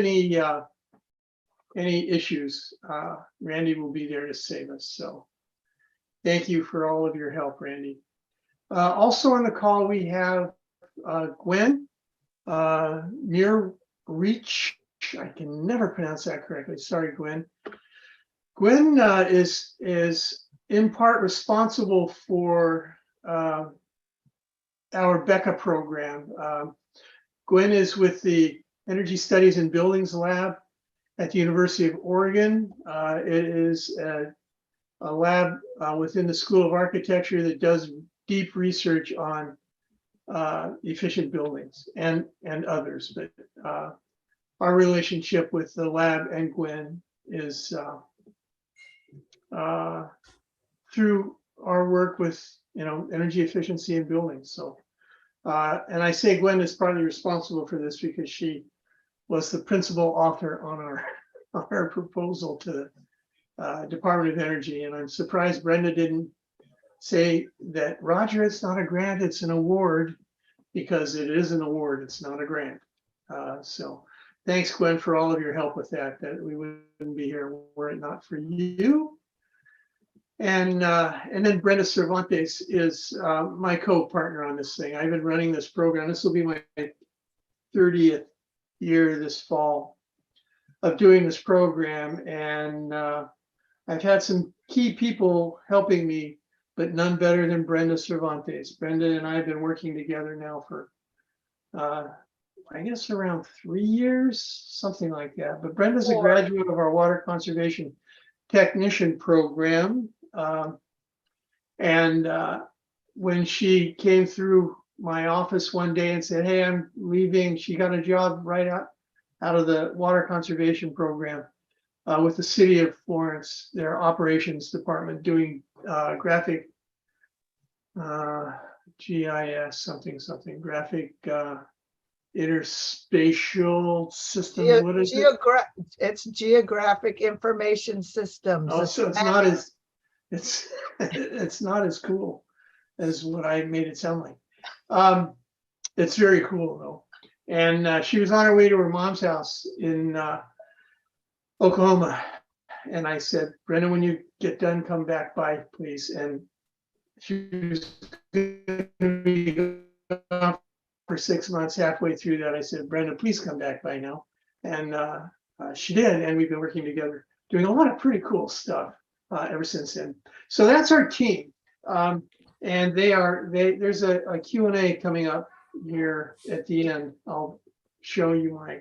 any issues, Randy will be there to save us. So thank you for all of your help, Randy. Also on the call, we have Gwen Reach. I can never pronounce that correctly. Sorry, Gwen. Gwen is in part responsible for our BECA program. Gwen is with the Energy Studies in Buildings Lab at the University of Oregon. It is a lab within the School of Architecture that does deep research on efficient buildings and others. But our relationship with the lab and Gwen is through our work with energy efficiency in buildings. So and I say Gwen is partly responsible for this because she was the principal author on our proposal to the Department of Energy. And I'm surprised Brenda didn't say that, Roger, it's not a grant, it's an award, because it is an award, it's not a grant. So thanks, Gwen, for all of your help with that we wouldn't be here were it not for you. And then Brenda Cervantes is my co-partner on this thing. I've been running this program. This will be my 30th year this fall of doing this program. And I've had some key people helping me, but none better than Brenda Cervantes. Brenda and I have been working together now for, I guess, around 3 years, something like that. But Brenda's a graduate of our Water Conservation Technician program. When she came through my office one day and said, hey, I'm leaving, she got a job right out of the Water Conservation program with the city of Florence, their operations department, doing graphic GIS, something, graphic interspatial system. What is it? It's Geographic Information Systems. Oh, so it's not as cool as what I made it sound like. It's very cool though. And she was on her way to her mom's house in Oklahoma. And I said, Brenda, when you get done, come back by, please. And she was going to be gone for 6 months. Halfway through that, I said, Brenda, please come back by now. And she did. And we've been working together, doing a lot of pretty cool stuff ever since then. So that's our team. And there's a Q&A coming up here at the end. I'll show you my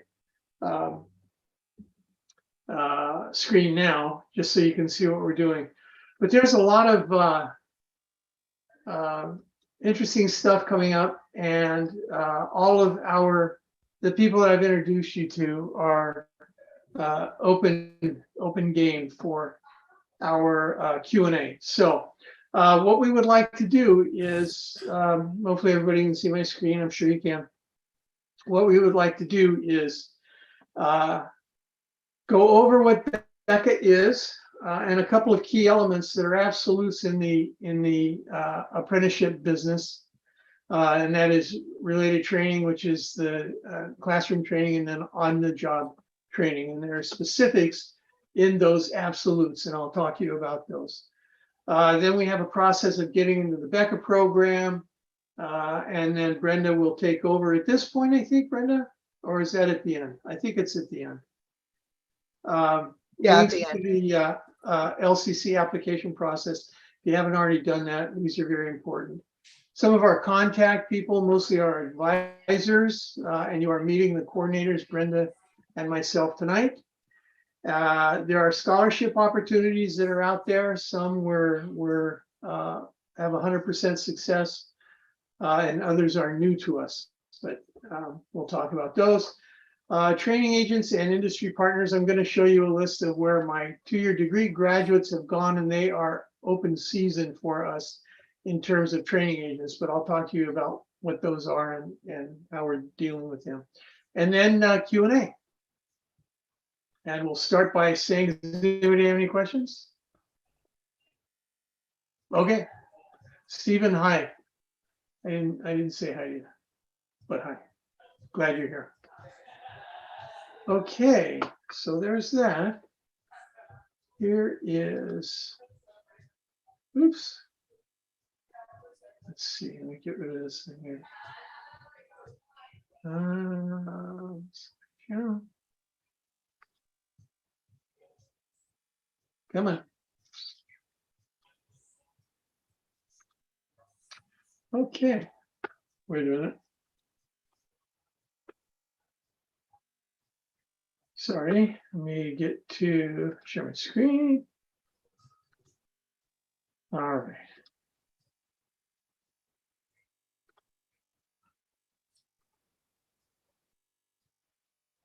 screen now, just so you can see what we're doing. But there's a lot of interesting stuff coming up, and all of the people that I've introduced you to are open game for our Q&A. So what we would like to do is, hopefully everybody can see my screen. I'm sure you can. What we would like to do is go over what BECA is and a couple of key elements that are absolutes in the apprenticeship business, and that is related training, which is the classroom training, and then on-the-job training. And there are specifics in those absolutes, and I'll talk to you about those. Then we have a process of getting into the BECA program, and then Brenda will take over at this point, I think, Brenda, or is that at the end? I think it's at the end. Yeah, at the end. The LCC application process. If you haven't already done that, these are very important. Some of our contact people, mostly our advisors, and you are meeting the coordinators, Brenda and myself, tonight. There are scholarship opportunities that are out there. Some have 100% success, and others are new to us, but we'll talk about those. Training agents and industry partners. I'm going to show you a list of where my 2-year degree graduates have gone, and they are open season for us in terms of training agents, but I'll talk to you about what those are and how we're dealing with them. And then Q&A. And we'll start by saying, does anybody have any questions? Okay. Stephen, hi. I didn't say hi to you, but hi. Glad you're here. Okay, so there's that. Here is, oops. Let's see, let me get rid of this thing here. Yeah. Come on. Okay, wait a minute. Sorry, let me get to share my screen. All right.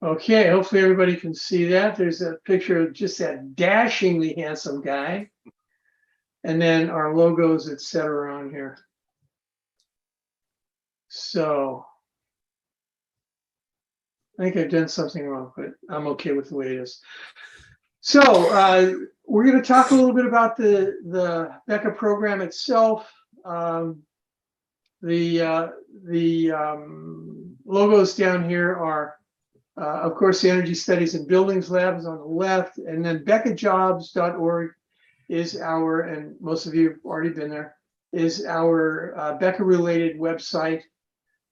Okay, hopefully everybody can see that. There's a picture of just that dashingly handsome guy. And then our logos, et cetera, on here. So I think I've done something wrong, but I'm okay with the way it is. So we're going to talk a little bit about the BECA program itself. The logos down here are, of course, the Energy Studies and Buildings Lab is on the left, and then BECAjobs.org is our, and most of you have already been there, is our BECA-related website.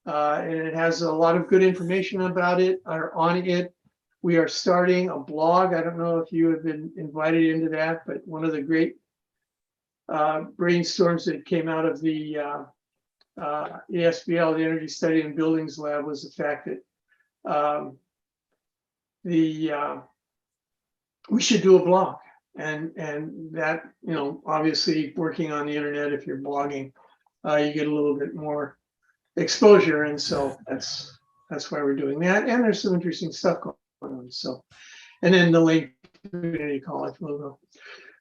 And it has a lot of good information about it, or on it. We are starting a blog. I don't know if you have been invited into that, but one of the great brainstorms that came out of the ESBL, the Energy Study and Buildings Lab, was the fact that we should do a blog, and that, you know, obviously working on the internet, if you're blogging, you get a little bit more exposure, and so that's why we're doing that. And there's some interesting stuff going on. So, and then the link to community college logo.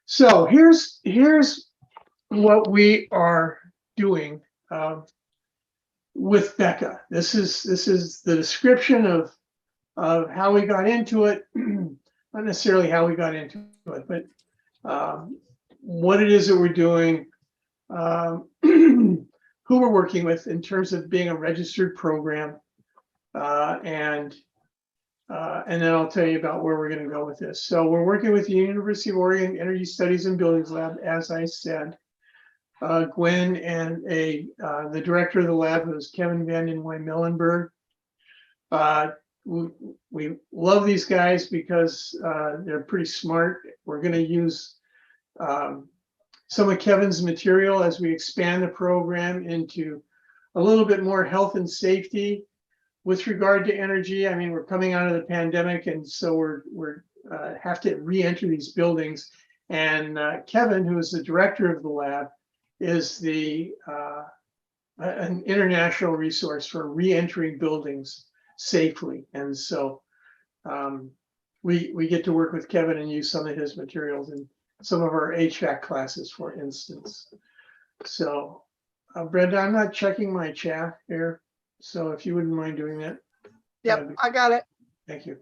So here's what we are doing with BECA. This is the description of how we got into it. Not necessarily how we got into it, but what it is that we're doing, who we're working with in terms of being a registered program, and then I'll tell you about where we're going to go with this. So we're working with the University of Oregon Energy Studies and Buildings Lab, as I said. Gwen and the director of the lab is Kevin Van Den Melenberg. We love these guys because they're pretty smart. We're going to use some of Kevin's material as we expand the program into a little bit more health and safety with regard to energy. I mean, we're coming out of the pandemic, and so we're have to re-enter these buildings. And Kevin, who is the director of the lab, is an international resource for re-entering buildings safely. And so we get to work with Kevin and use some of his materials in some of our HVAC classes, for instance. So Brenda, I'm not checking my chat here, so if you wouldn't mind doing that. Yep, I got it. Thank you.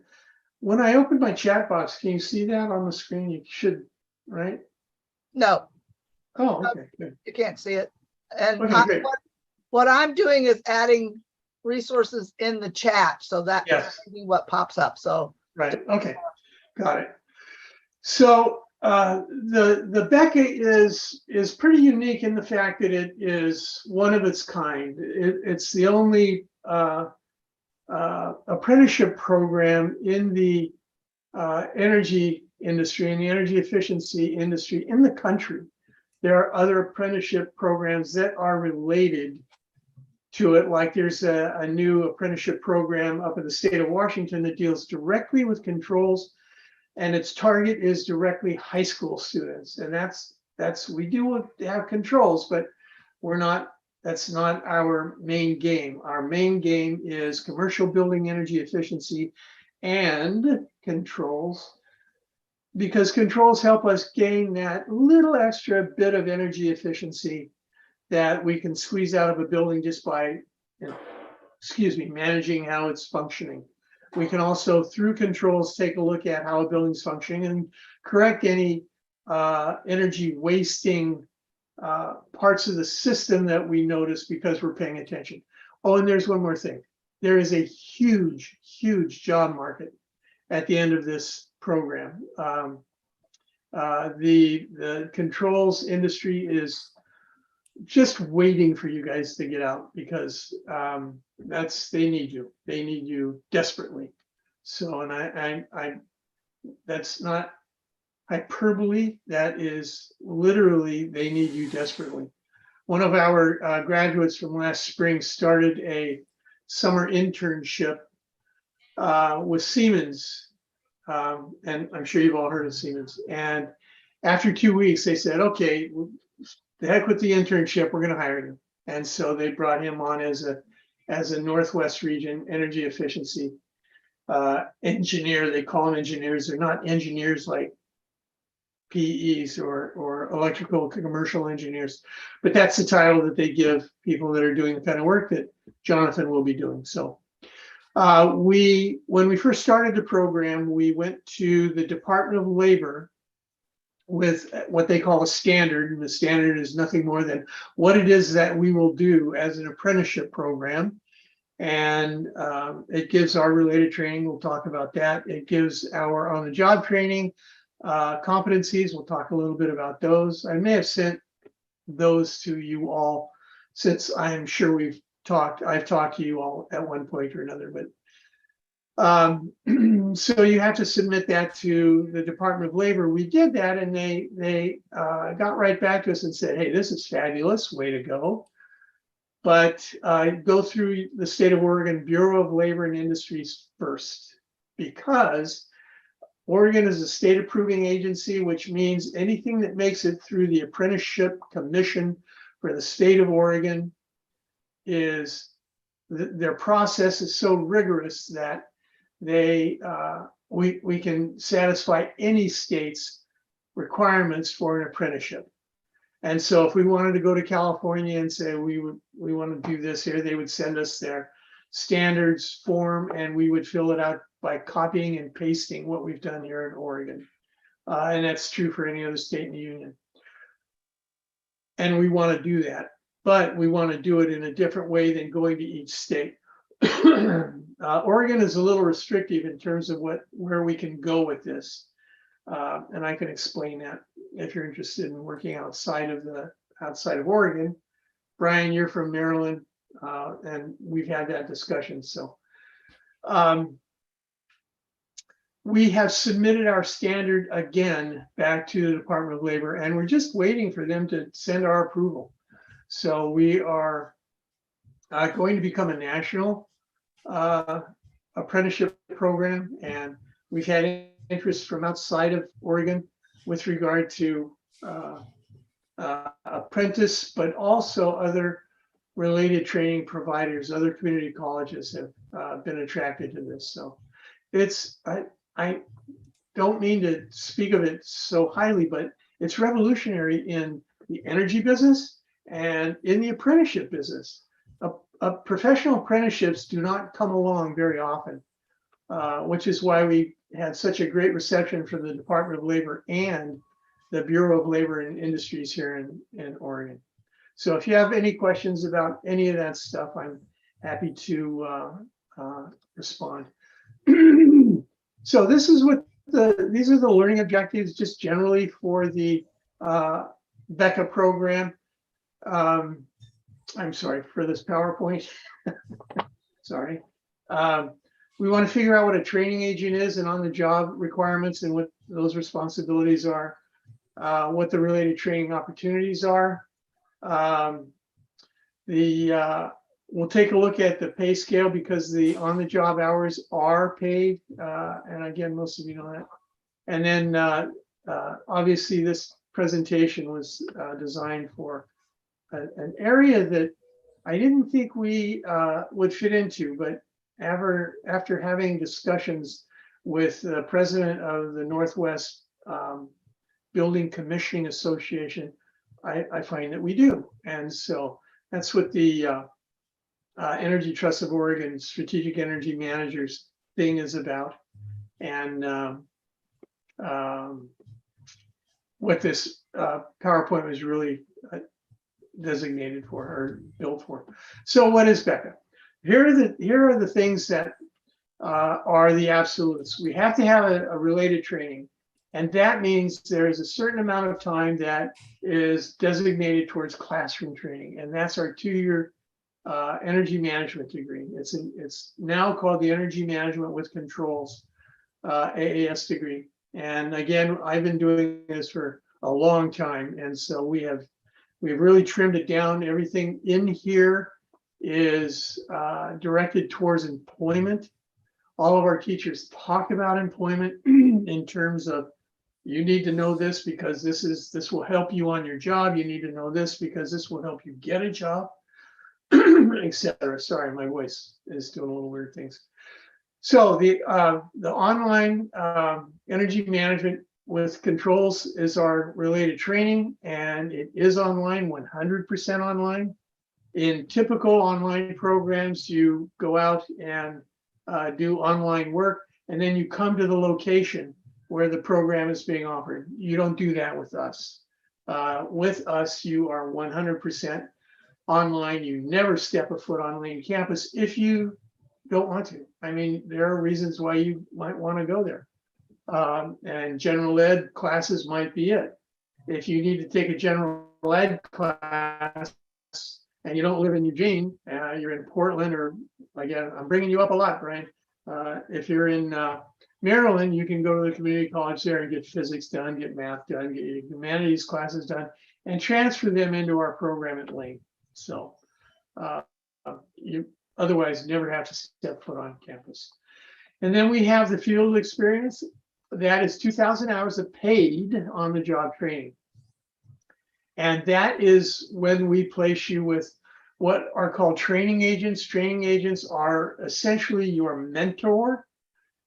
When I open my chat box, can you see that on the screen? You should, right? No. Oh, okay, good. You can't see it. And Okay, great. what I'm doing is adding resources in the chat, so that Yes. may be what pops up. So Right. Okay. Got it. So the BECA is pretty unique in the fact that it is one of its kind. It's the only apprenticeship program in the energy industry and the energy efficiency industry in the country. There are other apprenticeship programs that are related to it, like there's a new apprenticeship program up in the state of Washington that deals directly with controls, and its target is directly high school students. And that's we do have controls, but that's not our main game. Our main game is commercial building energy efficiency and controls, because controls help us gain that little extra bit of energy efficiency that we can squeeze out of a building just by, managing how it's functioning. We can also, through controls, take a look at how a building's functioning and correct any energy wasting parts of the system that we notice because we're paying attention. Oh, and there's one more thing. There is a huge, huge job market at the end of this program. The controls industry is just waiting for you guys to get out, because they need you desperately. So, and I that's not hyperbole, that is literally, they need you desperately. One of our graduates from last spring started a summer internship with Siemens, and I'm sure you've all heard of Siemens. And after 2 weeks, they said, okay, the heck with the internship, we're going to hire you. And so they brought him on as a Northwest region energy efficiency engineer. They call them engineers. They're not engineers like PEs or electrical commercial engineers, but that's the title that they give people that are doing the kind of work that Jonathan will be doing. So when we first started the program, we went to the Department of Labor with what they call a standard, and the standard is nothing more than what it is that we will do as an apprenticeship program. And it gives our related training. We'll talk about that. It gives our on-the-job training, competencies. We'll talk a little bit about those. I may have sent those to you all, since I'm sure I've talked to you all at one point or another, but so you have to submit that to the Department of Labor. We did that, and they got right back to us and said, hey, this is fabulous, way to go. But go through the state of Oregon Bureau of Labor and Industries first, because Oregon is a state approving agency, which means anything that makes it through the Apprenticeship Commission for the state of Oregon is their process is so rigorous that we can satisfy any state's requirements for an apprenticeship. And so if we wanted to go to California and say we want to do this here, they would send us their standards form, and we would fill it out by copying and pasting what we've done here in Oregon. And that's true for any other state in the union. And we want to do that, but we want to do it in a different way than going to each state. Oregon is a little restrictive in terms of where we can go with this. And I can explain that if you're interested in working outside of Oregon. Brian, you're from Maryland, and we've had that discussion. So we have submitted our standard again back to the Department of Labor, and we're just waiting for them to send our approval. So we are going to become a national apprenticeship program, and we've had interest from outside of Oregon with regard to apprentice, but also other related training providers. Other community colleges have been attracted to this. So I don't mean to speak of it so highly, but it's revolutionary in the energy business and in the apprenticeship business. Professional apprenticeships do not come along very often, which is why we had such a great reception from the Department of Labor and the Bureau of Labor and Industries here in Oregon. So if you have any questions about any of that stuff, I'm happy to respond. So this is what these are the learning objectives just generally for the BECA program. I'm sorry for this PowerPoint. Sorry. We want to figure out what a training agent is and on-the-job requirements and what those responsibilities are, what the related training opportunities are. We'll take a look at the pay scale because the on-the-job hours are paid, and again, most of you know that. And then obviously this presentation was designed for an area that I didn't think we would fit into, but after having discussions with the president of the Northwest Building Commissioning Association, I find that we do. And so that's what the Energy Trust of Oregon Strategic Energy Managers thing is about. And what this PowerPoint was really designated for or built for. So what is BECA? Here are the things that are the absolutes. We have to have a related training. And that means there is a certain amount of time that is designated towards classroom training. And that's our 2-year energy management degree. It's now called the Energy Management with Controls AAS degree. And again, I've been doing this for a long time. And so we've really trimmed it down. Everything in here is directed towards employment. All of our teachers talk about employment in terms of, you need to know this because this will help you on your job. You need to know this because this will help you get a job, etc. Sorry, my voice is doing a little weird things. So the online energy management with controls is our related training, and it is online, 100% online. In typical online programs, you go out and do online work, and then you come to the location where the program is being offered. You don't do that with us. With us, you are 100% online. You never step a foot on main campus if you don't want to. I mean, there are reasons why you might want to go there. And general ed classes might be it. If you need to take a general ed class and you don't live in Eugene, you're in Portland, or again, I'm bringing you up a lot, Brian. If you're in Maryland, you can go to the community college there and get physics done, get math done, get your humanities classes done, and transfer them into our program at Lane. So you otherwise never have to step foot on campus. And then we have the field experience. That is 2,000 hours of paid on-the-job training. And that is when we place you with what are called training agents. Training agents are essentially your mentor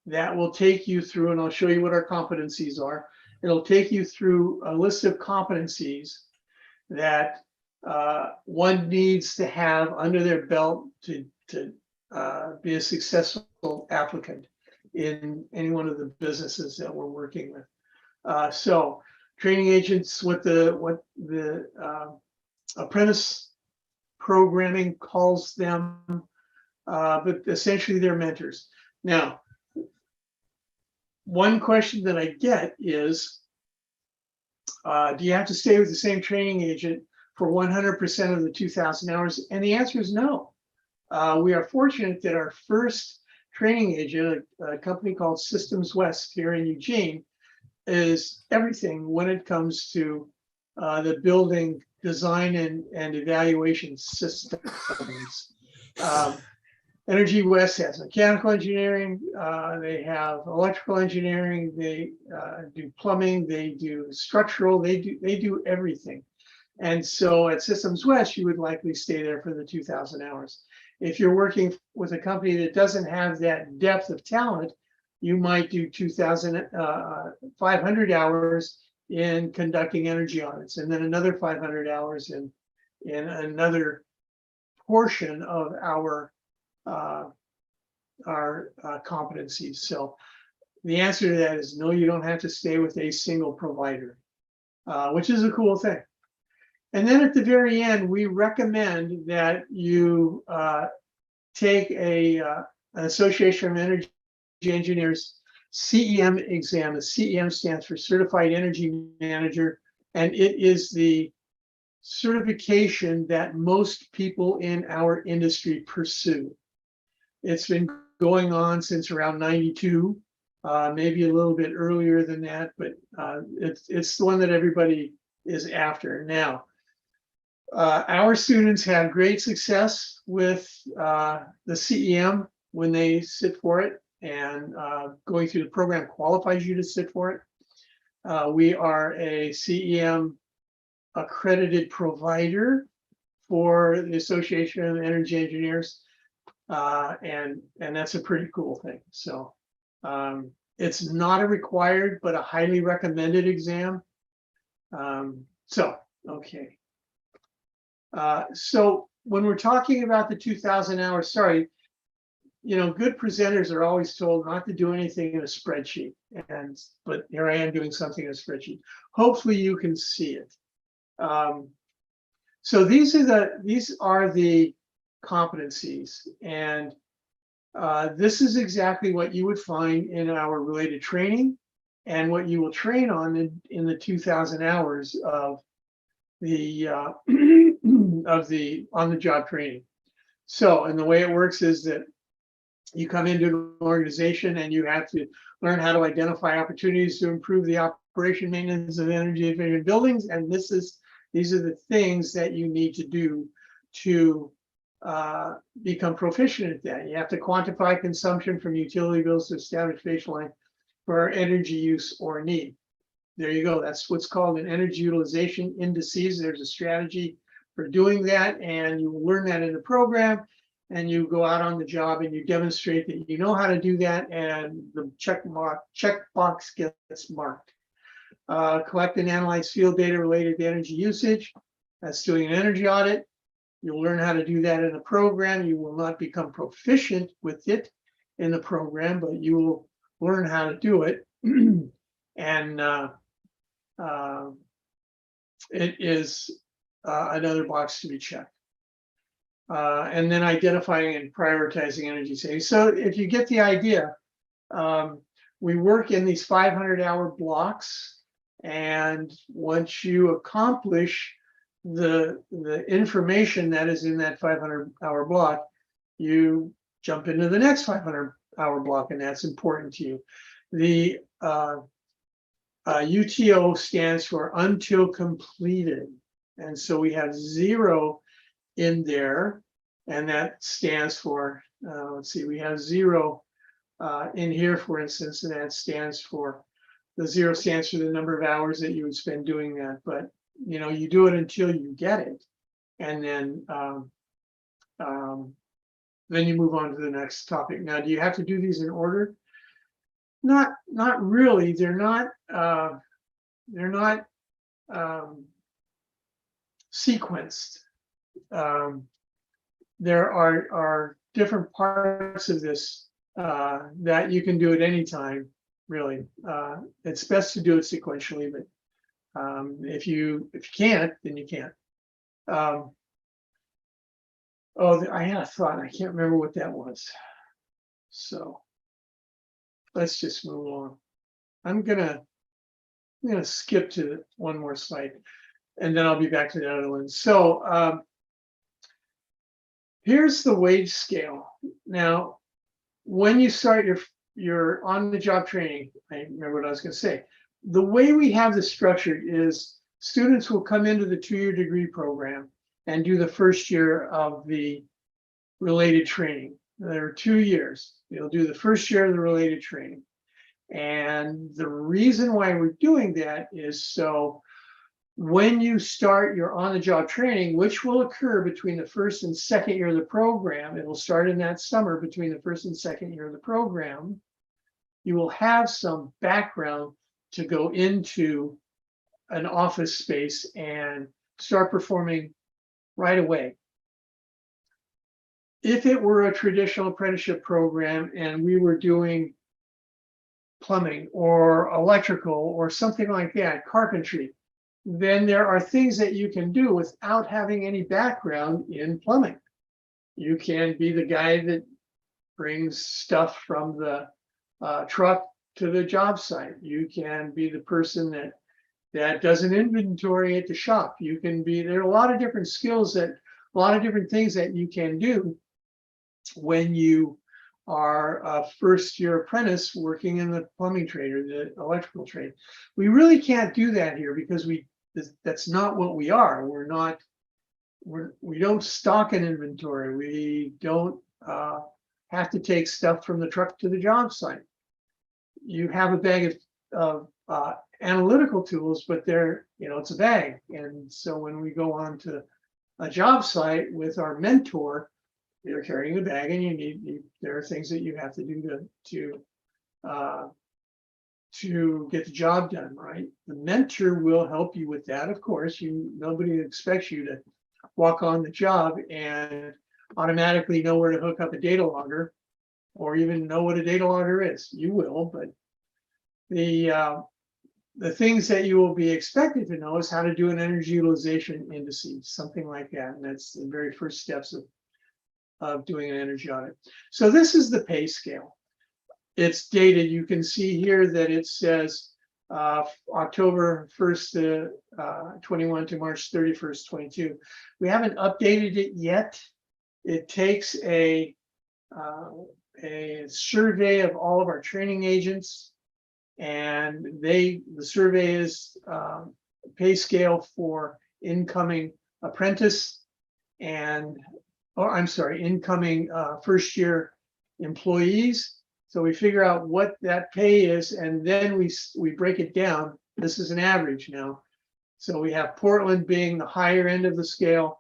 that will take you through, and I'll show you what our competencies are. It'll take you through a list of competencies that one needs to have under their belt to be a successful applicant in any one of the businesses that we're working with. So training agents, what the apprentice programming calls them, but essentially they're mentors. Now, one question that I get is, do you have to stay with the same training agent for 100% of the 2,000 hours? And the answer is no. We are fortunate that our first training agent, a company called Systems West here in Eugene, is everything when it comes to the building design and evaluation systems. Energy West has mechanical engineering, they have electrical engineering, they do plumbing, they do structural, they do everything. And so at Systems West, you would likely stay there for the 2,000 hours. If you're working with a company that doesn't have that depth of talent, you might do 2,500 hours in conducting energy audits, and then another 500 hours in another portion of our competencies. So the answer to that is no, you don't have to stay with a single provider, which is a cool thing. And then at the very end, we recommend that you take an Association of Energy Engineers CEM exam. The CEM stands for Certified Energy Manager, and it is the certification that most people in our industry pursue. It's been going on since around 92, maybe a little bit earlier than that, but it's the one that everybody is after. Now, our students have great success with the CEM when they sit for it, and going through the program qualifies you to sit for it. We are a CEM accredited provider for the Association of Energy Engineers, and that's a pretty cool thing. So it's not a required but a highly recommended exam. Okay. So when we're talking about the 2,000 hours, sorry, good presenters are always told not to do anything in a spreadsheet, but here I am doing something in a spreadsheet. Hopefully you can see it. So these are the competencies, and This is exactly what you would find in our related training and what you will train on in the 2,000 hours of the of the on-the-job training. So, and the way it works is that you come into an organization and you have to learn how to identify opportunities to improve the operation maintenance of energy efficient buildings. And these are the things that you need to do to become proficient at that. You have to quantify consumption from utility bills to establish baseline for energy use or need. There you go. That's what's called an energy utilization indices. There's a strategy for doing that, and you will learn that in the program. And you go out on the job and you demonstrate that you know how to do that, and the checkbox gets marked. Collect and analyze field data related to energy usage. That's doing an energy audit. You'll learn how to do that in the program. You will not become proficient with it in the program, but you will learn how to do it. And it is another box to be checked. And then identifying and prioritizing energy savings. So if you get the idea, we work in these 500-hour blocks, and once you accomplish the information that is in that 500-hour block, you jump into the next 500-hour block, and that's important to you. The UTO stands for until completed, and so we have 0 in there, and that stands for, let's see, we have 0 in here, for instance, and that stands for, the 0 stands for the number of hours that you would spend doing that. But you know, you do it until you get it, and then you move on to the next topic. Now, do you have to do these in order? Not really. They're not sequenced. There are different parts of this that you can do at any time, really. It's best to do it sequentially, but if you can't, then you can't. Oh, I had a thought. I can't remember what that was. So let's just move along. I'm gonna skip to one more slide, and then I'll be back to the other one. So here's the wage scale. Now, when you start your on-the-job training, I remember what I was going to say. The way we have this structured is students will come into the 2-year degree program and do the first year of the related training. There are 2 years. They'll do the first year of the related training. And the reason why we're doing that is so when you start your on-the-job training, which will occur between the first and second year of the program, it will start in that summer between the first and second year of the program, you will have some background to go into an office space and start performing right away. If it were a traditional apprenticeship program and we were doing plumbing or electrical or something like that, carpentry, then there are things that you can do without having any background in plumbing. You can be the guy that brings stuff from the truck to the job site. You can be the person that does an inventory at the shop. You can be, there are a lot of different skills a lot of different things that you can do when you are a first-year apprentice working in the plumbing trade or the electrical trade. We really can't do that here because that's not what we are. We don't stock an inventory. We don't have to take stuff from the truck to the job site. You have a bag of analytical tools, but it's a bag. And so when we go on to a job site with our mentor, you're carrying the bag, and there are things that you have to do to get the job done, right? The mentor will help you with that, of course. Nobody expects you to walk on the job and automatically know where to hook up a data logger or even know what a data logger is. You will, but the things that you will be expected to know is how to do an energy utilization indices, something like that. And that's the very first steps of doing an energy audit. So this is the pay scale. It's dated. You can see here that it says October 1st, 21 to March 31st, 22. We haven't updated it yet. It takes a survey of all of our training agents, and the survey is pay scale for incoming apprentice and, incoming first year employees. So we figure out what that pay is, and then we break it down. This is an average now. So we have Portland being the higher end of the scale,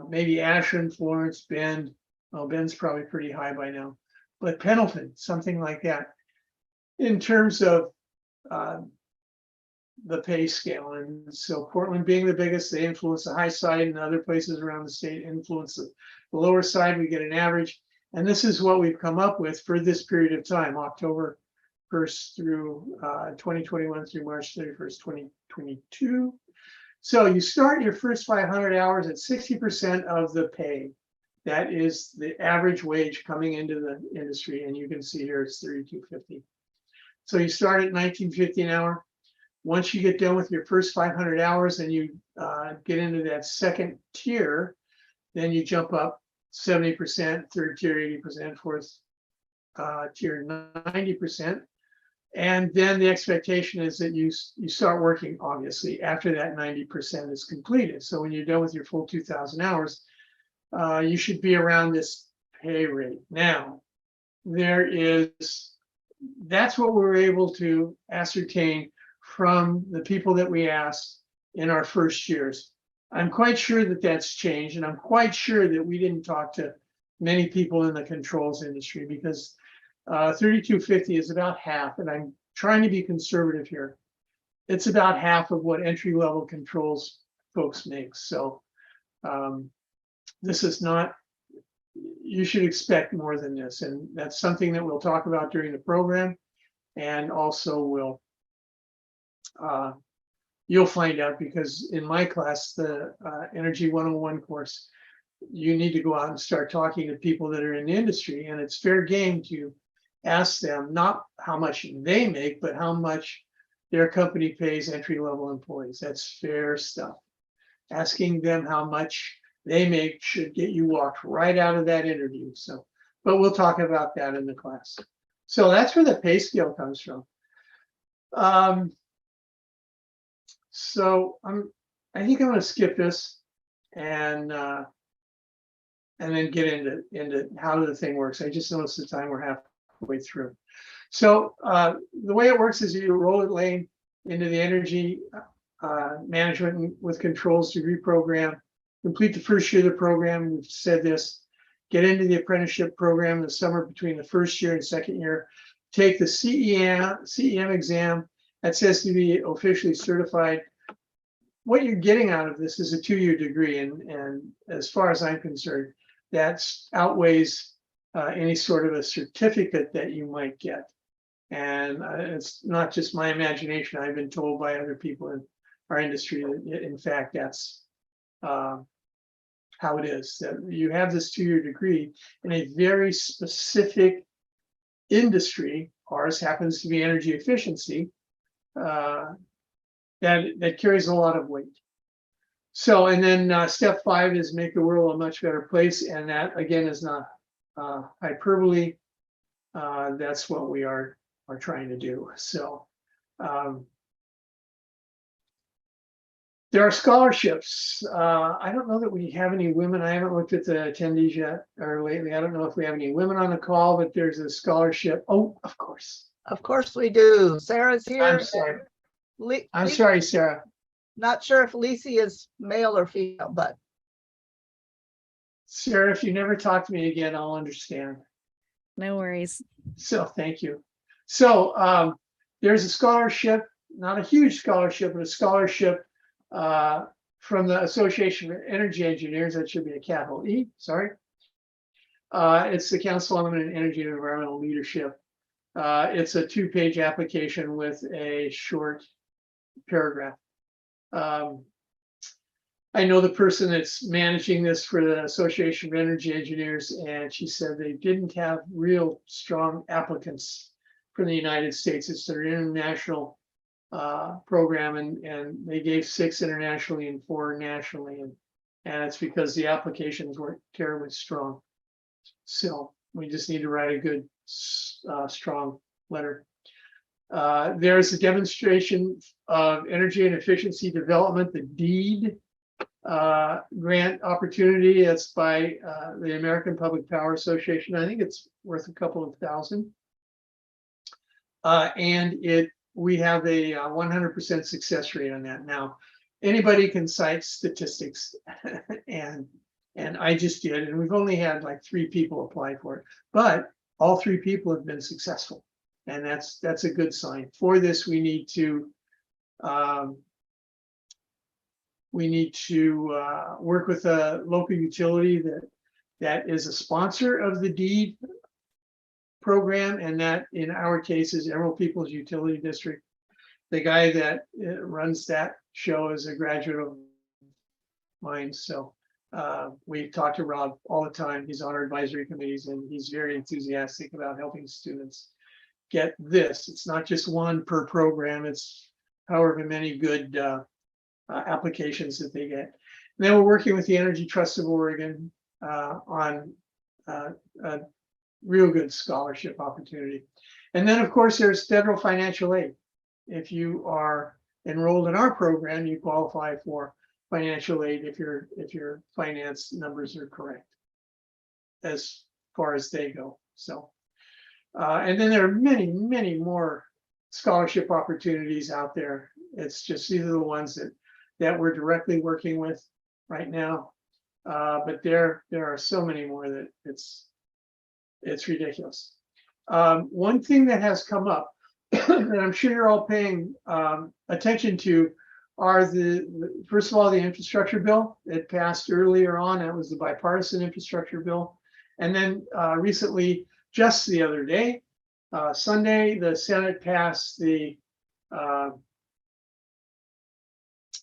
maybe Ashland, Florence, Bend. Oh, Bend's probably pretty high by now, but Pendleton, something like that, in terms of the pay scale. And so Portland being the biggest, they influence the high side, and other places around the state influence the lower side. We get an average. And this is what we've come up with for this period of time, October 1st through 2021 through March 31st, 2022. So you start your first 500 hours at 60% of the pay. That is the average wage coming into the industry. And you can see here it's $32.50. So you start at $19.50 an hour. Once you get done with your first 500 hours and you get into that second tier, then you jump up 70%, third tier 80%, fourth tier 90%. And then the expectation is that you start working, obviously, after that 90% is completed. So when you're done with your full 2,000 hours, you should be around this pay rate. Now, that's what we were able to ascertain from the people that we asked in our first years. I'm quite sure that that's changed, and I'm quite sure that we didn't talk to many people in the controls industry, because $32.50 is about half, and I'm trying to be conservative here. It's about half of what entry-level controls folks make. So this is not, you should expect more than this, and that's something that we'll talk about during the program, and also we'll you'll find out, because in my class, the Energy 101 course, you need to go out and start talking to people that are in the industry, and it's fair game to ask them not how much they make, but how much their company pays entry-level employees. That's fair stuff. Asking them how much they make should get you walked right out of that interview. So, but we'll talk about that in the class. So that's where the pay scale comes from. So I think I'm going to skip this and then get into how the thing works. I just noticed the time we're halfway through. So the way it works is you roll a lane into the energy management with controls degree program, complete the first year of the program. We've said this, get into the apprenticeship program in the summer between the first year and second year, take the CEM exam. That says to be officially certified. What you're getting out of this is a 2-year degree, and as far as I'm concerned, that outweighs any sort of a certificate that you might get. And it's not just my imagination. I've been told by other people in our industry that, in fact, that's how it is. That you have this 2-year degree in a very specific industry. Ours happens to be energy efficiency. That carries a lot of weight. So, and then step 5 is make the world a much better place, and that again is not hyperbole. That's what we are trying to do. So there are scholarships. I don't know that we have any women. I haven't looked at the attendees yet or lately. I don't know if we have any women on the call, but there's a scholarship. Oh, of course. Of course we do. Sarah's here. I'm sorry. I'm sorry, Sarah. Not sure if Lcc is male or female, but Sarah, if you never talk to me again, I'll understand. No worries. So thank you. So there's a scholarship, not a huge scholarship, but a scholarship from the Association of Energy Engineers. That should be a capital E, sorry. It's the Council on Energy and Environmental Leadership. It's a 2-page application with a short paragraph. I know the person that's managing this for the Association of Energy Engineers, and she said they didn't have real strong applicants from the United States. It's their international program, and they gave 6 internationally and 4 nationally, and it's because the applications weren't terribly strong. So we just need to write a good, strong letter. There's a demonstration of energy and efficiency development, the DEED grant opportunity. It's by the American Public Power Association. I think it's worth a couple of thousand. And we have a 100% success rate on that. Now, anybody can cite statistics, and I just did, and we've only had like 3 people apply for it, but all 3 people have been successful, and that's a good sign. For this, we need to work with a local utility that is a sponsor of the DEED program, and that in our case is Emerald Peoples Utility District. The guy that runs that show is a graduate of mine, so we talk to Rob all the time. He's on our advisory committees, and he's very enthusiastic about helping students get this. It's not just 1 per program, it's however many good applications that they get. And then we're working with the Energy Trust of Oregon on a real good scholarship opportunity. And then of course there's federal financial aid. If you are enrolled in our program, you qualify for financial aid if your finance numbers are correct as far as they go. So and then there are many more scholarship opportunities out there. It's just these are the ones that we're directly working with right now, but there are so many more that it's ridiculous. One thing that has come up that I'm sure you're all paying attention to are first of all, the infrastructure bill. It passed earlier on. That was the bipartisan infrastructure bill. And then recently, just the other day, Sunday, the Senate passed the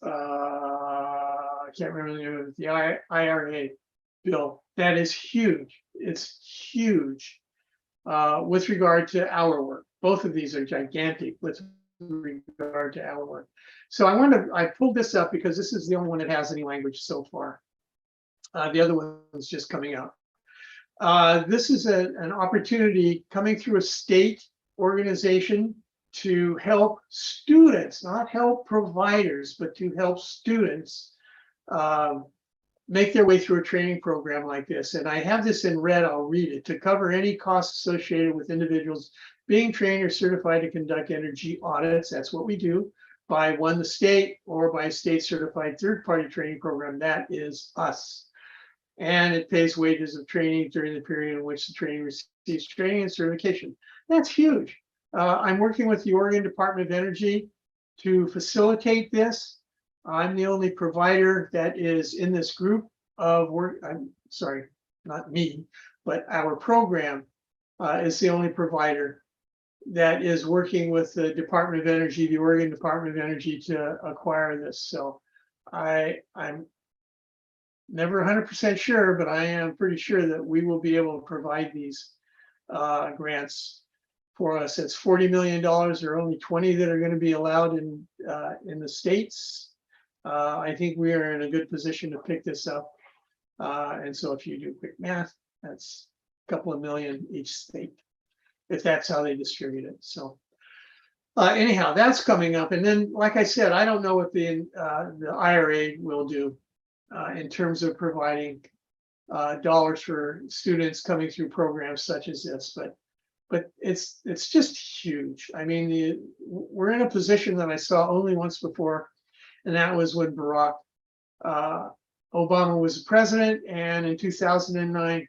I can't remember the name of it, the IRA bill. That is huge. It's huge with regard to our work. Both of these are gigantic with regard to our work. So I pulled this up because this is the only one that has any language so far. The other one's just coming out. This is an opportunity coming through a state organization to help students, not help providers, but to help students make their way through a training program like this. And I have this in red, I'll read it. To cover any costs associated with individuals being trained or certified to conduct energy audits, that's what we do, by the state or by a state certified third-party training program, that is us. And it pays wages of training during the period in which the training receives training and certification. That's huge. I'm working with the Oregon Department of Energy to facilitate this. I'm the only provider that is in this group of work. I'm sorry, not me, but our program is the only provider that is working with the Department of Energy, the Oregon Department of Energy, to acquire this. So I'm never 100% sure, but I am pretty sure that we will be able to provide these grants for us. It's $40 million. There are only 20 that are going to be allowed in the states. I think we are in a good position to pick this up. And so if you do quick math, that's a couple of million each state, if that's how they distribute it. So anyhow, that's coming up. And then, like I said, I don't know what the IRA will do in terms of providing dollars for students coming through programs such as this, but it's just huge. I mean, we're in a position that I saw only once before, and that was when Barack Obama was president, and in 2009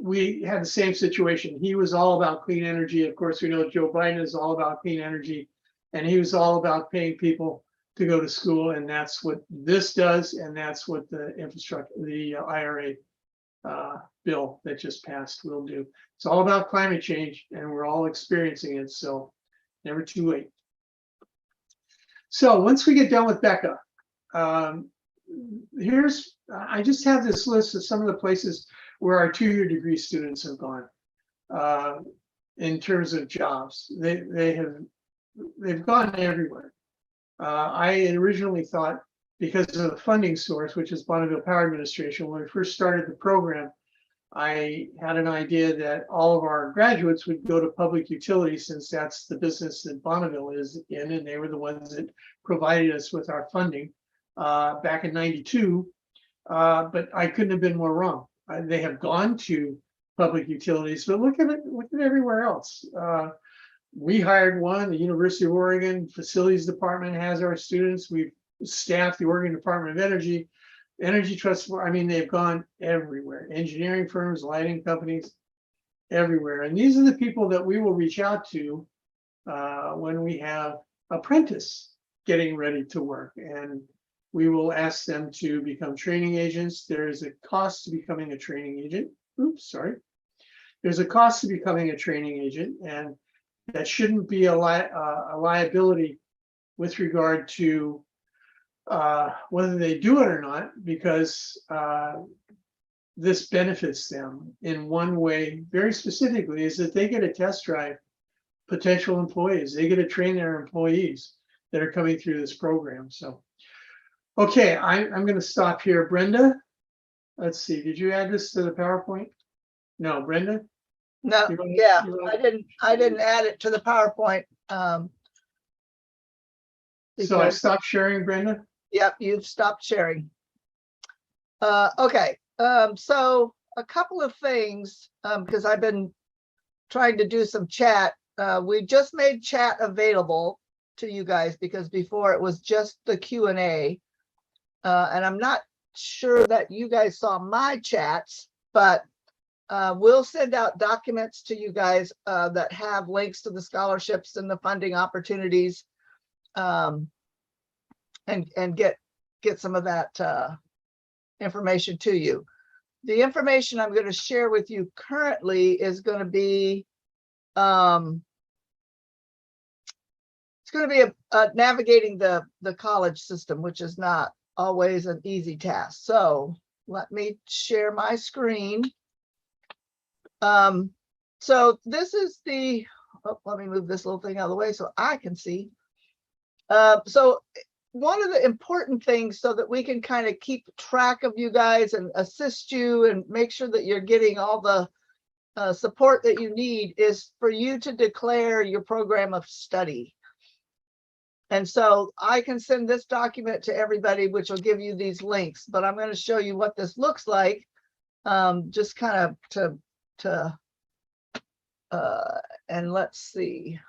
we had the same situation. He was all about clean energy. Of course, we know Joe Biden is all about clean energy, and he was all about paying people to go to school, and that's what this does, and that's what the IRA bill that just passed will do. It's all about climate change, and we're all experiencing it, so never too late. So once we get done with Becca, I just have this list of some of the places where our 2-year degree students have gone in terms of jobs. They've gone everywhere. I originally thought, because of the funding source, which is Bonneville Power Administration, when we first started the program, I had an idea that all of our graduates would go to public utilities, since that's the business that Bonneville is in, and they were the ones that provided us with our funding back in '92. But I couldn't have been more wrong. They have gone to public utilities, but look at it, look at everywhere else. We hired one, the University of Oregon Facilities Department has our students. We've staffed the Oregon Department of Energy. Energy Trust, I mean, they've gone everywhere. Engineering firms, lighting companies, everywhere. And these are the people that we will reach out to when we have apprentice getting ready to work. And we will ask them to become training agents. There is a cost to becoming a training agent. Oops, sorry. There's a cost to becoming a training agent, and that shouldn't be a liability with regard to whether they do it or not, because this benefits them in one way very specifically, is that they get to test drive potential employees. They get to train their employees that are coming through this program. So, okay, I'm going to stop here. Brenda, let's see, did you add this to the PowerPoint? No, Brenda? No, yeah, I didn't add it to the PowerPoint. So I because- stopped sharing, Brenda? Yep, you've stopped sharing. Okay, so a couple of things, because I've been trying to do some chat. We just made chat available to you guys, because before it was just the Q&A. And I'm not sure that you guys saw my chats, but we'll send out documents to you guys that have links to the scholarships and the funding opportunities. And get some of that information to you. The information I'm going to share with you currently is going to be it's going to be navigating the college system, which is not always an easy task. So let me share my screen. So this is the, let me move this little thing out of the way so I can see. So one of the important things, so that we can kind of keep track of you guys and assist you and make sure that you're getting all the support that you need, is for you to declare your program of study. And so I can send this document to everybody, which will give you these links, but I'm going to show you what this looks like, just kind of and let's see.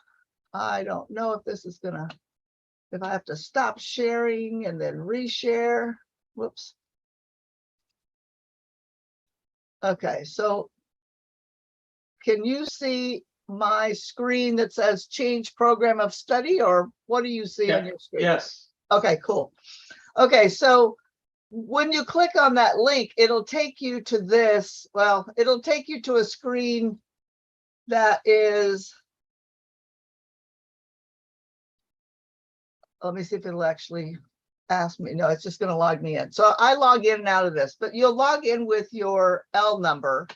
I don't know if this is gonna, if I have to stop sharing and then reshare. Whoops. Okay, so can you see my screen that says change program of study, or what do you see on your screen? Yes. Okay, cool. Okay, so when you click on that link, it'll take you to this. Well, it'll take you to a screen that is, let me see if it'll actually ask me. No, it's just going to log me in. So I log in and out of this, but you'll log in with your L number,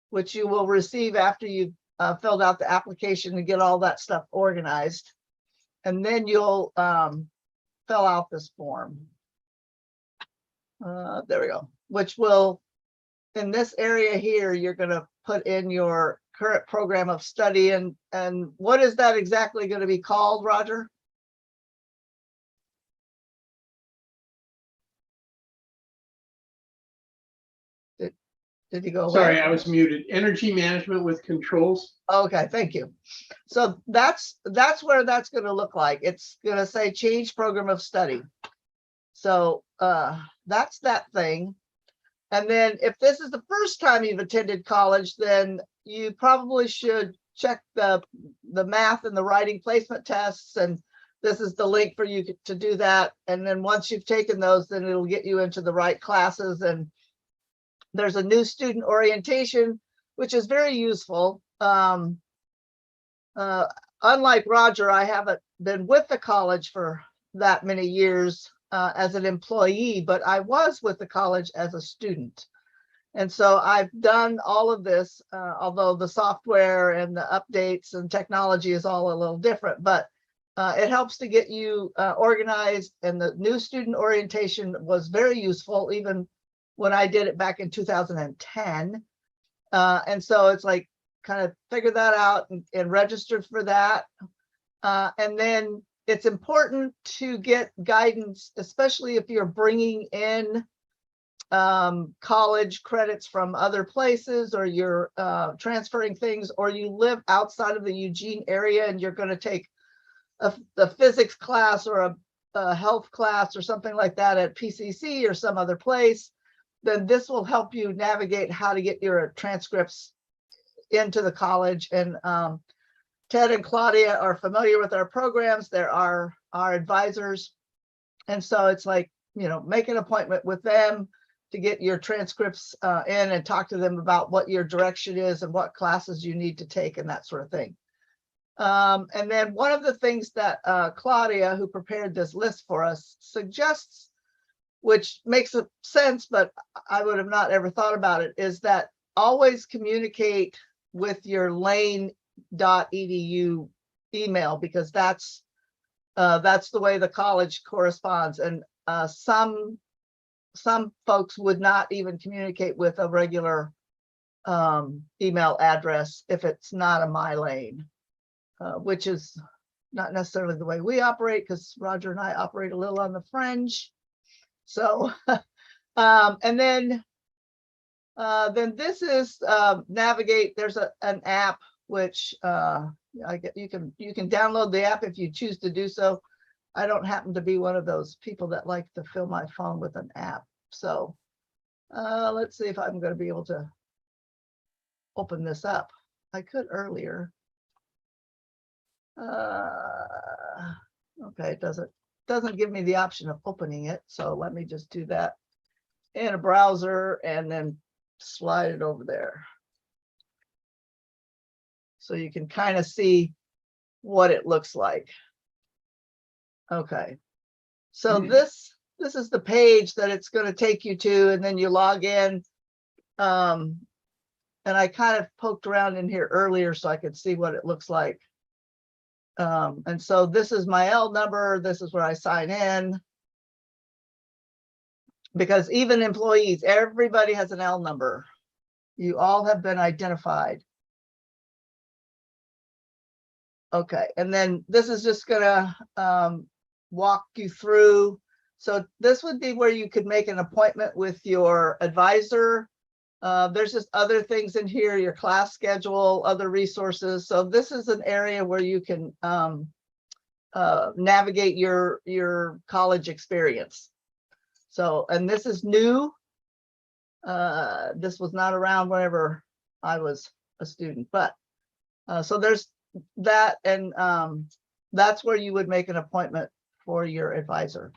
which you will receive after you've filled out the application and get all that stuff organized. And then you'll fill out this form. There we go, which will, in this area here, you're going to put in your current program of study. And what is that exactly going to be called, Roger? Did he go away? Sorry, I was muted. Energy management with controls. Okay, thank you. So that's where that's going to look like. It's going to say change program of study. So that's that thing. And then if this is the first time you've attended college, then you probably should check the math and the writing placement tests. And this is the link for you to do that. And then once you've taken those, then it'll get you into the right classes. And there's a new student orientation, which is very useful. Unlike Roger, I haven't been with the college for that many years. as an employee, but I was with the college as a student. And so I've done all of this, although the software and the updates and technology is all a little different, but it helps to get you organized. And the new student orientation was very useful, even when I did it back in 2010. And so it's like kind of figure that out and register for that. And then it's important to get guidance, especially if you're bringing in college credits from other places, or you're transferring things, or you live outside of the Eugene area and you're going to take a physics class or a health class or something like that at PCC or some other place, then this will help you navigate how to get your transcripts into the college. And Ted and Claudia are familiar with our programs. They're our advisors. And so it's like, you know, make an appointment with them to get your transcripts in and talk to them about what your direction is and what classes you need to take and that sort of thing. And then one of the things that Claudia, who prepared this list for us, suggests, which makes sense, but I would have not ever thought about it, is that always communicate with your lane.edu email, because that's the way the college corresponds. And some folks would not even communicate with a regular email address if it's not a My Lane, which is not necessarily the way we operate, because Roger and I operate a little on the fringe. So, and then this is Navigate. There's an app which you can download the app if you choose to do so. I don't happen to be one of those people that like to fill my phone with an app. So let's see if I'm going to be able to open this up. I could earlier. Okay, it doesn't give me the option of opening it. So let me just do that in a browser and then slide it over there. So you can kind of see what it looks like. Okay, so this is the page that it's going to take you to, and then you log in. And I kind of poked around in here earlier so I could see what it looks like. And so this is my L number. This is where I sign in. Because even employees, everybody has an L number. You all have been identified. Okay, and then this is just gonna walk you through. So this would be where you could make an appointment with your advisor. There's just other things in here, your class schedule, other resources. So this is an area where you can navigate your college experience. So, and this is new. This was not around whenever I was a student, but so there's that, and that's where you would make an appointment for your advisor.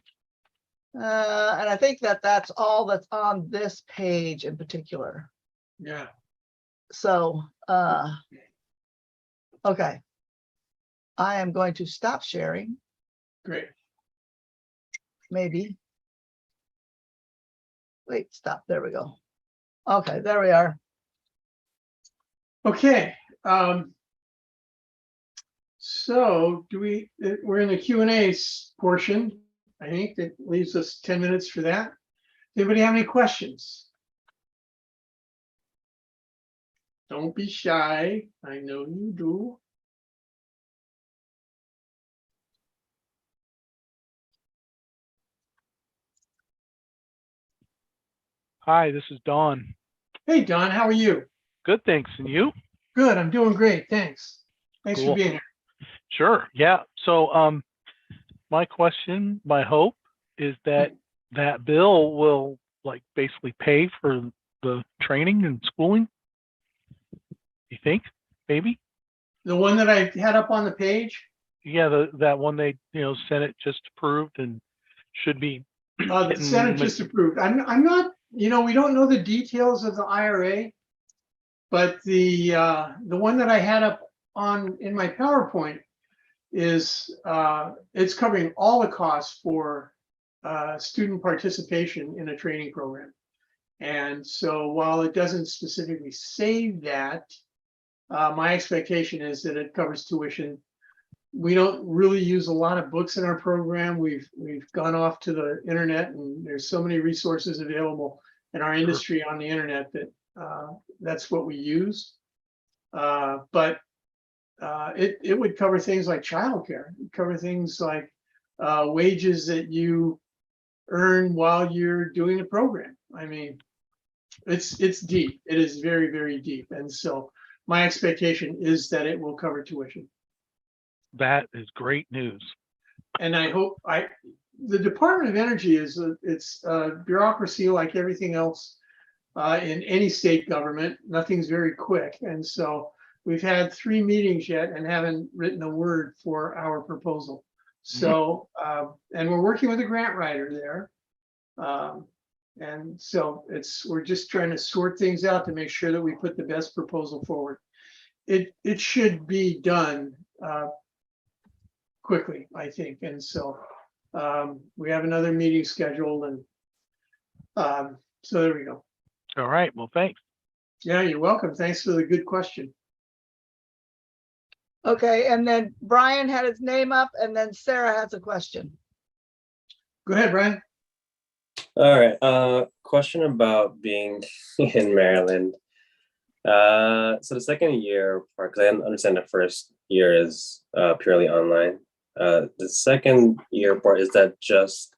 And I think that that's all that's on this page in particular. Yeah. So, okay. I am going to stop sharing. Great. Maybe. Wait, stop. There we go. Okay, there we are. Okay. So we're in the Q&A portion. I think that leaves us 10 minutes for that. Anybody have any questions? Don't be shy. I know you do. Hi, this is Don. Hey, Don, how are you? Good, thanks. And you? Good. I'm doing great. Thanks. Thanks Cool. for being here. Sure. Yeah. So my question, my hope is that that bill will like basically pay for the training and schooling. You think? Maybe? The one that I had up on the page, Yeah, that one they, Senate just approved and should be the Senate just approved. I'm not, we don't know the details of the IRA, but the one that I had up in my PowerPoint is it's covering all the costs for student participation in a training program. And so while it doesn't specifically say that, my expectation is that it covers tuition. We don't really use a lot of books in our program. We've gone off to the internet, and there's so many resources available in our industry on the internet that that's what we use. But it would cover things like childcare, cover things like wages that you earn while you're doing the program. I mean, it's deep. It is very, very deep. And so my expectation is that it will cover tuition. That is great news. And I hope the Department of Energy it's bureaucracy like everything else in any state government. Nothing's very quick. And so we've had 3 meetings yet and haven't written a word for our proposal. So, and we're working with a grant writer there. And so we're just trying to sort things out to make sure that we put the best proposal forward. It should be done quickly, I think. And so we have another meeting scheduled, and so there we go. All right. Well, thanks. Yeah, you're welcome. Thanks for the good question. Okay, and then Brian had his name up, and then Sarah has a question. Go ahead, Brian. All right. Question about being in Maryland. So the second year part, because I understand the first year is purely online. The second year part, is that just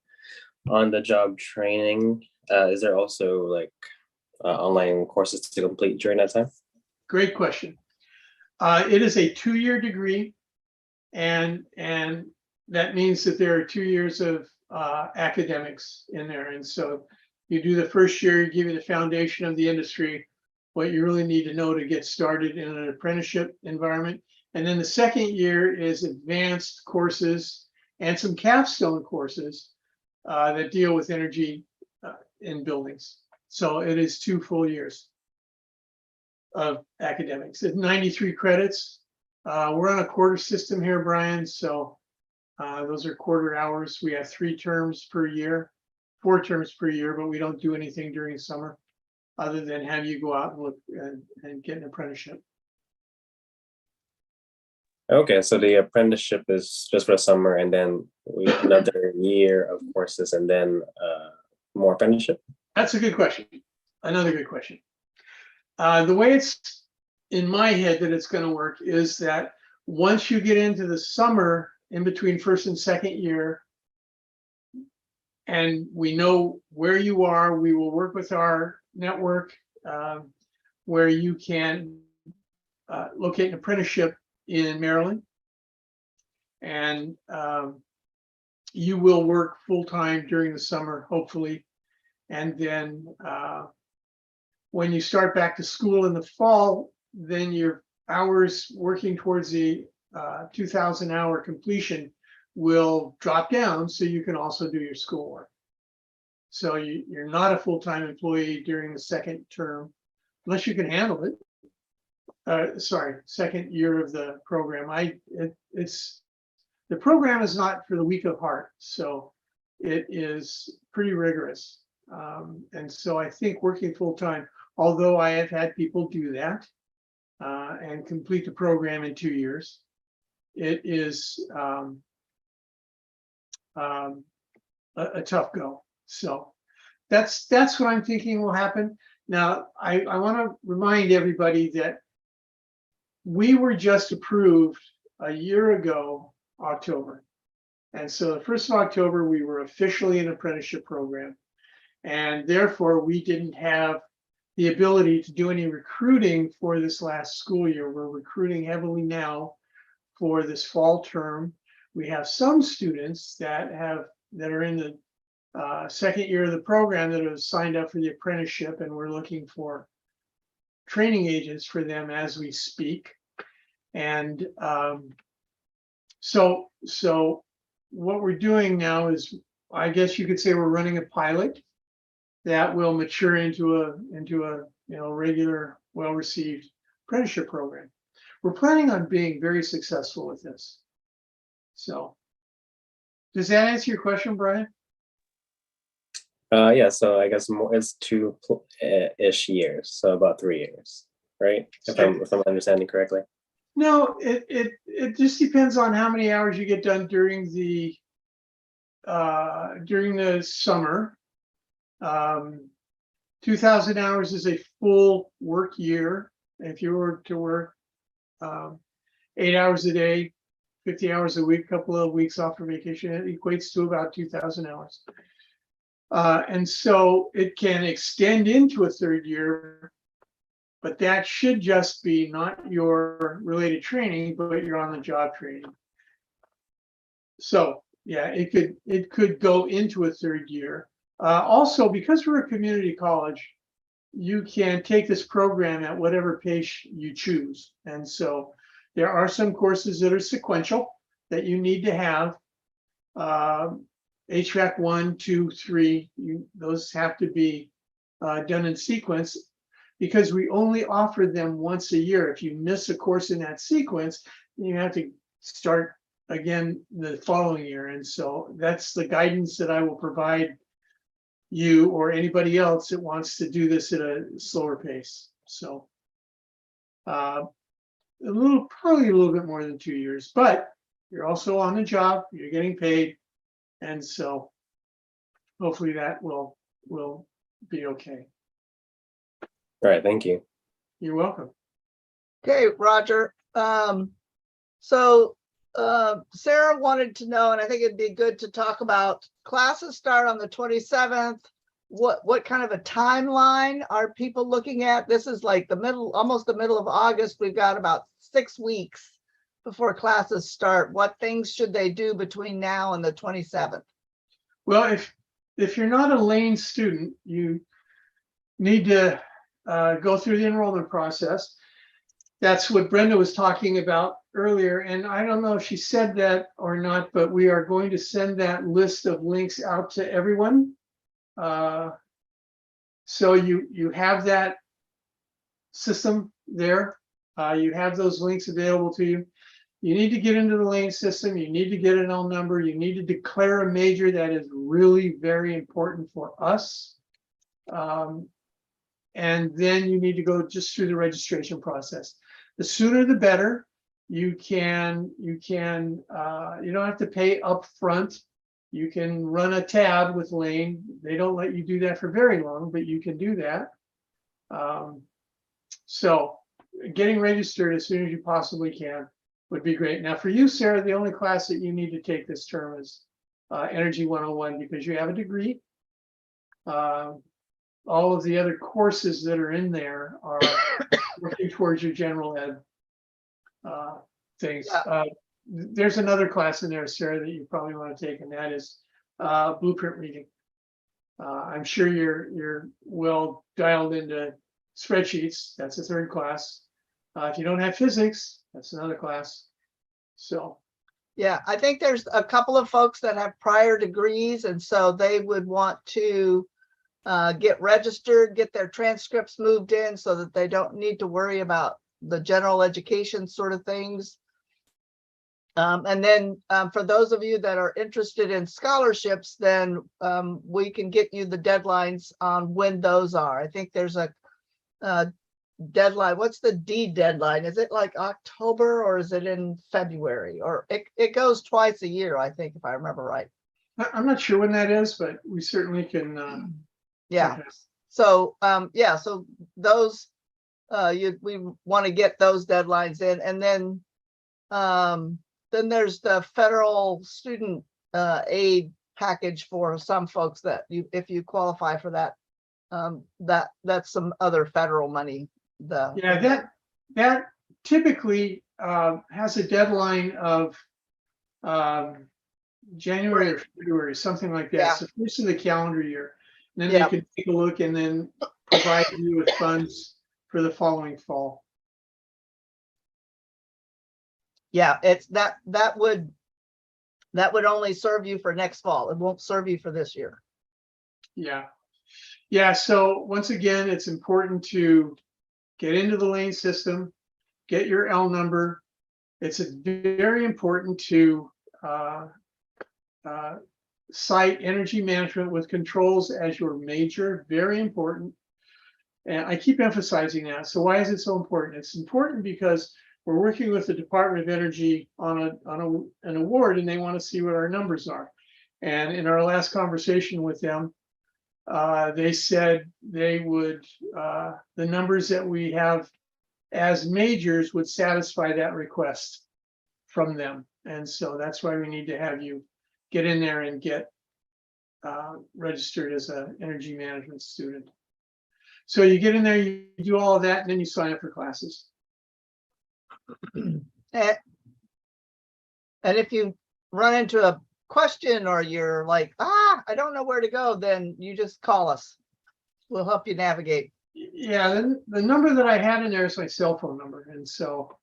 on the job training? Is there also like online courses to complete during that time? Great question. It is a 2-year degree, and that means that there are 2 years of academics in there. And so you do the first year, give you the foundation of the industry, what you really need to know to get started in an apprenticeship environment. And then the second year is advanced courses and some capstone courses that deal with energy in buildings. So it is 2 full years of academics. It's 93 credits. We're on a quarter system here, Brian. So those are quarter hours. We have 3 terms per year, 4 terms per year, but we don't do anything during summer other than have you go out and look and get an apprenticeship. Okay, so the apprenticeship is just for the summer, and then another year of courses, and then more apprenticeship? That's a good question. Another good question. The way it's in my head that it's going to work is that once you get into the summer in between first and second year, and we know where you are, we will work with our network where you can locate an apprenticeship in Maryland, and you will work full-time during the summer, hopefully. And then when you start back to school in the fall, then your hours working towards the 2,000 hour completion will drop down, so you can also do your schoolwork. So you're not a full-time employee during the second term, unless you can handle it. Second year of the program. The program is not for the weak of heart, so it is pretty rigorous. And so I think working full-time, although I have had people do that and complete the program in 2 years, it is a tough go. So that's what I'm thinking will happen. Now, I want to remind everybody that we were just approved a year ago, October. And so the 1st of October, we were officially an apprenticeship program. And therefore, we didn't have the ability to do any recruiting for this last school year. We're recruiting heavily now for this fall term. We have some students that are in the second year of the program that have signed up for the apprenticeship, and we're looking for training agents for them as we speak. And so what we're doing now is, I guess you could say, we're running a pilot that will mature into a regular, well-received apprenticeship program. We're planning on being very successful with this. So does that answer your question, Brian? Yeah, so I guess more, it's ish years, so about 3 years, right? If I'm understanding correctly. No, it just depends on how many hours you get done during the summer. 2,000 hours is a full work year. If you were to work 8 hours a day, 50 hours a week, couple of weeks off for vacation, it equates to about 2,000 hours. And so it can extend into a third year, but that should just be not your related training, but your on-the-job training. So yeah, it could go into a third year. Also, because we're a community college, you can take this program at whatever pace you choose. And so there are some courses that are sequential that you need to have. HVAC 1, 2, 3, those have to be done in sequence because we only offer them once a year. If you miss a course in that sequence, you have to start again the following year. And so that's the guidance that I will provide you or anybody else that wants to do this at a slower pace. So probably a little bit more than 2 years, but you're also on the job, you're getting paid. And so hopefully that will be okay. All right, thank you. You're welcome. Okay, Roger. So Sarah wanted to know, and I think it'd be good to talk about classes start on the 27th. What kind of a timeline are people looking at? This is like almost the middle of August. We've got about 6 weeks before classes start. What things should they do between now and the 27th? Well, if you're not a Lane student, you need to go through the enrollment process. That's what Brenda was talking about earlier. And I don't know if she said that or not, but we are going to send that list of links out to everyone. So you have that system there. You have those links available to you. You need to get into the Lane system. You need to get an L number. You need to declare a major. That is really very important for us. And then you need to go just through the registration process. The sooner the better. You don't have to pay up front. You can run a tab with Lane. They don't let you do that for very long, but you can do that. So getting registered as soon as you possibly can would be great. Now for you, Sarah, the only class that you need to take this term is Energy 101 because you have a degree. All of the other courses that are in there are working towards your general ed things. Yeah. There's another class in there, Sarah, that you probably want to take, and that is blueprint reading. I'm sure you're well dialed into spreadsheets. That's a third class. If you don't have physics, that's another class. So Yeah, I think there's a couple of folks that have prior degrees, and so they would want to get registered, get their transcripts moved in so that they don't need to worry about the general education sort of things. And then for those of you that are interested in scholarships, then we can get you the deadlines on when those are. I think there's a deadline. What's the D deadline? Is it like October or is it in February? Or it goes twice a year, I think, if I remember right. I'm not sure when that is, but we certainly can. Yeah. Okay. So yeah, so those we want to get those deadlines in, and then there's the federal student aid package for some folks that if you qualify for that, that's some other federal money. Yeah, that typically has a deadline of January or February, something like that. Yeah. It's the first of the calendar year. And then Yeah. they can take a look and then provide you with funds for the following fall. Yeah, it's that would only serve you for next fall. It won't serve you for this year. Yeah. Yeah. So once again, it's important to get into the Lane system, get your L number. It's very important to cite energy management with controls as your major, very important. And I keep emphasizing that. So why is it so important? It's important because we're working with the Department of Energy on an award, and they want to see what our numbers are. And in our last conversation with them, they said they would, the numbers that we have as majors would satisfy that request from them. And so that's why we need to have you get in there and get registered as an energy management student. So you get in there, you do all of that, and then you sign up for classes. And if you run into a question or you're like, I don't know where to go, then you just call us. We'll help you navigate. Yeah, the number that I had in there is my cell phone number. And so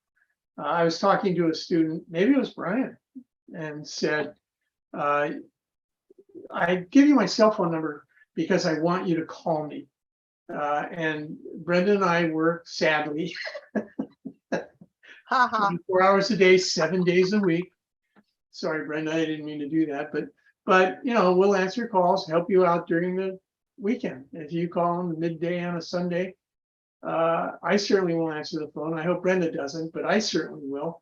I was talking to a student, maybe it was Brian, and said, I give you my cell phone number because I want you to call me. And Brenda and I work, sadly, Ha 24 hours a day, 7 days a week. Sorry, Brenda, I didn't mean to do that, but you know, we'll answer calls, help you out during the weekend. If you call on midday on a Sunday, I certainly will answer the phone. I hope Brenda doesn't, but I certainly will.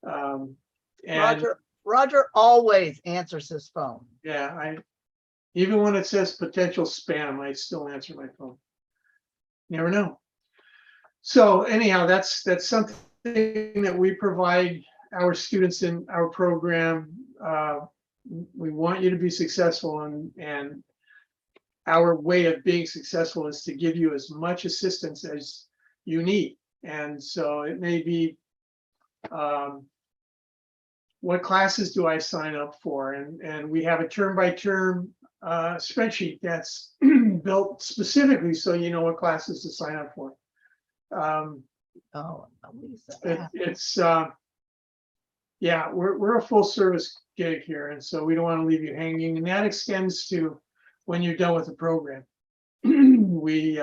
And Roger always answers his phone. yeah, even when it says potential spam, I still answer my phone. Never know. So anyhow, that's something that we provide our students in our program. We want you to be successful, and our way of being successful is to give you as much assistance as you need. And so it may be, what classes do I sign up for? And we have a term-by-term spreadsheet that's built specifically so you know what classes to sign up for. Yeah, we're a full service gig here, and so we don't want to leave you hanging, and that extends to when you're done with the program. We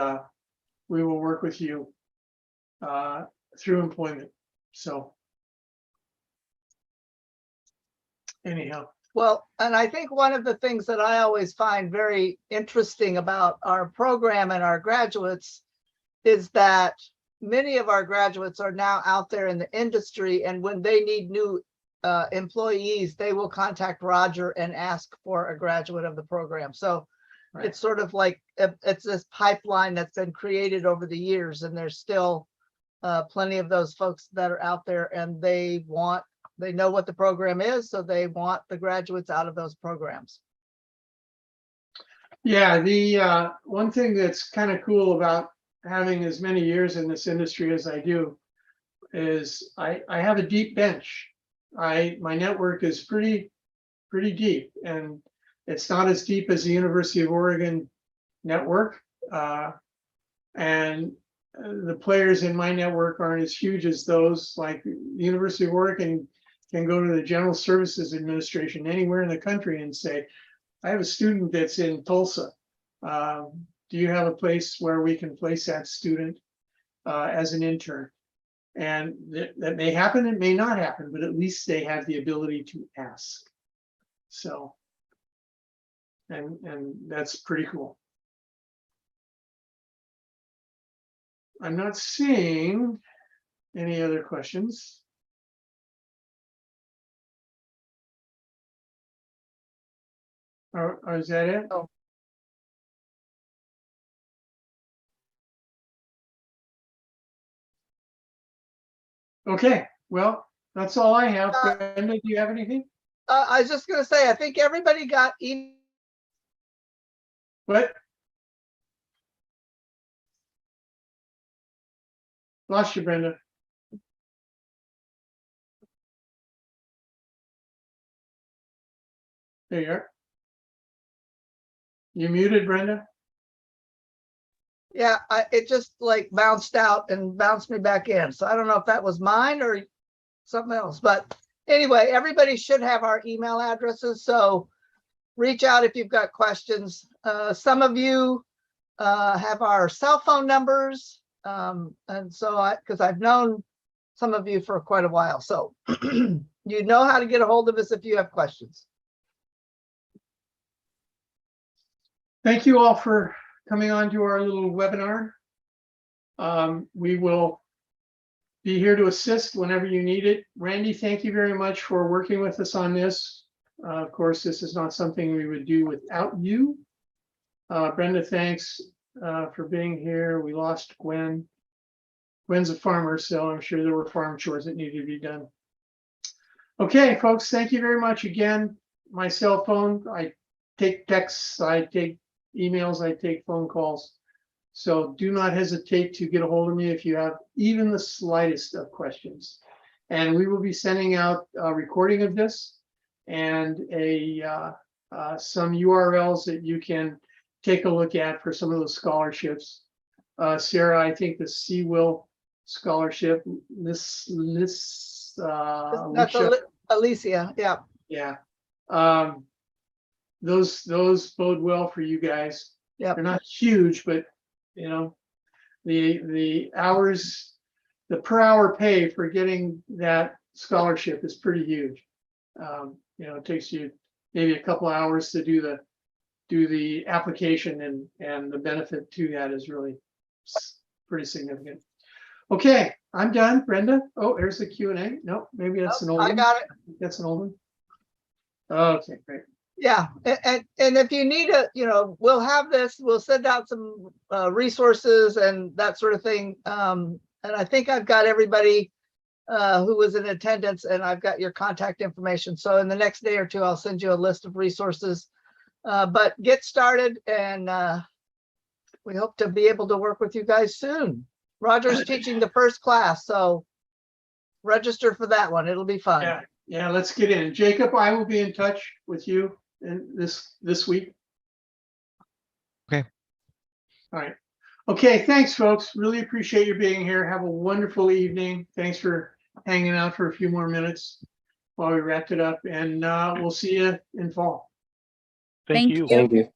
will work with you through employment. So anyhow. Well, and I think one of the things that I always find very interesting about our program and our graduates is that many of our graduates are now out there in the industry, and when they need new employees, they will contact Roger and ask for a graduate of the program. So Right. It's sort of like it's this pipeline that's been created over the years, and there's still plenty of those folks that are out there, and they know what the program is, so they want the graduates out of those programs. Yeah, the one thing that's kind of cool about having as many years in this industry as I do is I have a deep bench. My network is pretty deep, and it's not as deep as the University of Oregon network. And the players in my network aren't as huge as those. Like the University of Oregon can go to the General Services Administration anywhere in the country and say, I have a student that's in Tulsa. Do you have a place where we can place that student as an intern? And that may happen, it may not happen, but at least they have the ability to ask. So, and that's pretty cool. I'm not seeing any other questions. Or is that it? Oh. Okay, well, that's all I have. Brenda, do you have anything? I was just going to say, I think everybody got email. What? Lost you, Brenda. There you are. You muted, Brenda? Yeah, it just like bounced out and bounced me back in. So I don't know if that was mine or something else. But anyway, everybody should have our email addresses. So reach out if you've got questions. Some of you have our cell phone numbers. And so because I've known some of you for quite a while. So you know how to get a hold of us if you have questions. Thank you all for coming on to our little webinar. We will be here to assist whenever you need it. Randy, thank you very much for working with us on this. Of course, this is not something we would do without you. Brenda, thanks for being here. We lost Gwen. Gwen's a farmer, so I'm sure there were farm chores that needed to be done. Okay, folks, thank you very much again. My cell phone, I take texts, I take emails, I take phone calls. So do not hesitate to get a hold of me if you have even the slightest of questions. And we will be sending out a recording of this and some URLs that you can take a look at for some of those scholarships. Sarah, I think the CWIL scholarship, That's Alicia, Alicia, yeah. yeah. Those bode well for you guys. Yep. They're not huge, but you know, the hours, the per hour pay for getting that scholarship is pretty huge. You know, it takes you maybe a couple of hours to do the application, and the benefit to that is really pretty significant. Okay, I'm done. Brenda. Oh, there's the Q&A. No, maybe that's an old I one. got it. That's an old one. Okay, great. Yeah, and if you need we'll have this, we'll send out some resources and that sort of thing. And I think I've got everybody who was in attendance, and I've got your contact information. So in the next day or two, I'll send you a list of resources. But get started, and we hope to be able to work with you guys soon. Roger's teaching the first class, so register for that one. It'll be fun. Yeah, let's get in. Jacob, I will be in touch with you in this week. Okay. All right. Okay, thanks, folks. Really appreciate you being here. Have a wonderful evening. Thanks for hanging out for a few more minutes while we wrapped it up, and we'll see you in fall. Thank Thank you. Thank you.